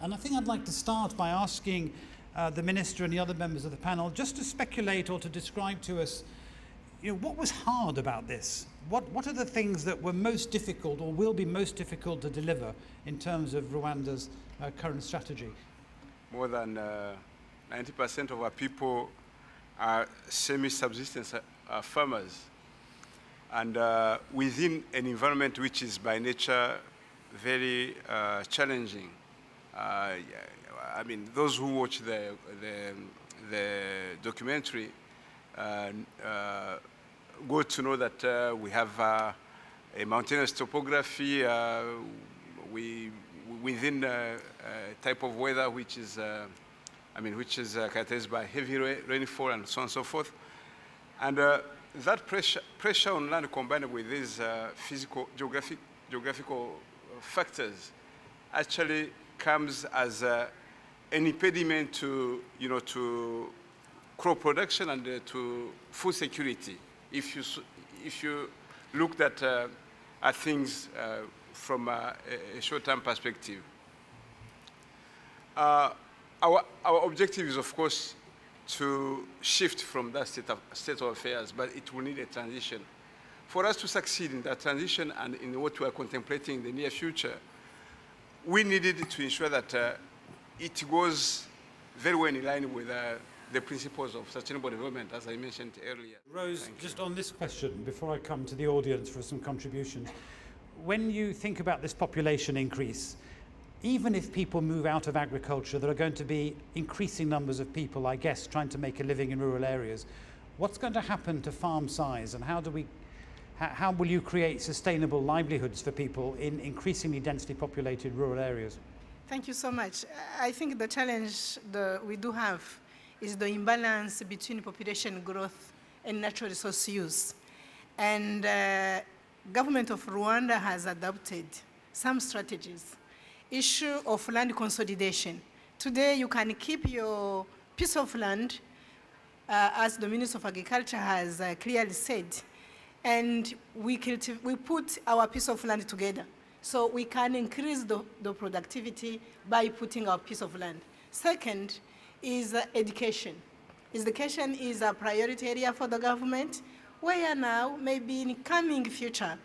And I think I'd like to start by asking the Minister and the other members of the panel just to speculate or to describe to us, what was hard about this? What are the things that were most difficult or will be most difficult to deliver in terms of Rwanda's current strategy? More than 90% of our people are semi-subsistence farmers. And within an environment which is by nature very challenging. I mean, those who watch the documentary go to know that we have a mountainous topography within a type of weather which is, characterized by heavy rainfall and so on and so forth. And that pressure on land combined with these physical, geographical factors actually comes as an impediment to, to crop production and to food security. If you looked at things from a short-term perspective. Our objective is, of course, to shift from that state of affairs, but it will need a transition. For us to succeed in that transition and in what we are contemplating in the near future, we needed to ensure that it goes very well in line with the principles of sustainable development, as I mentioned earlier. Rose, just on this question, before I come to the audience for some contributions, when you think about this population increase, even if people move out of agriculture, there are going to be increasing numbers of people, I guess, trying to make a living in rural areas. What's going to happen to farm size, and how will you create sustainable livelihoods for people in increasingly densely populated rural areas? Thank you so much. I think the challenge we do have is the imbalance between population growth and natural resource use. And Government of Rwanda has adopted some strategies. Issue of land consolidation. Today you can keep your piece of land, as the Minister of Agriculture has clearly said, and we put our piece of land together. So we can increase the productivity by putting our piece of land. Second is education. Education is a priority area for the government, where now, maybe in coming future,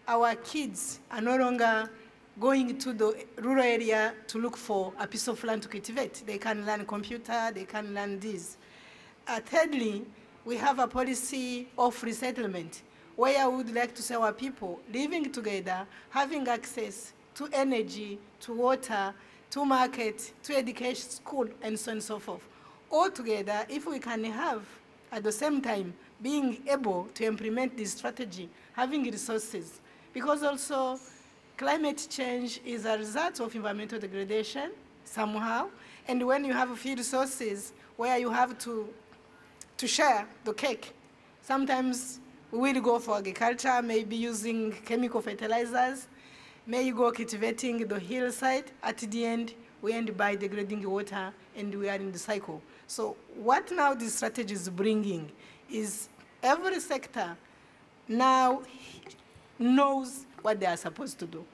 our kids are no longer going to the rural area to look for a piece of land to cultivate. They can learn computer, they can learn this. Thirdly, we have a policy of resettlement, where we would like to see our people living together, having access to energy, to water, to market, to education, school, and so on and so forth. All together, if we can have, at the same time, being able to implement this strategy, having resources, because also climate change is a result of environmental degradation somehow, and when you have a few resources where you have to share the cake, sometimes we will go for agriculture, maybe using chemical fertilizers, maybe go cultivating the hillside. At the end, we end by degrading water, and we are in the cycle. So what now this strategy is bringing is every sector now knows what they are supposed to do.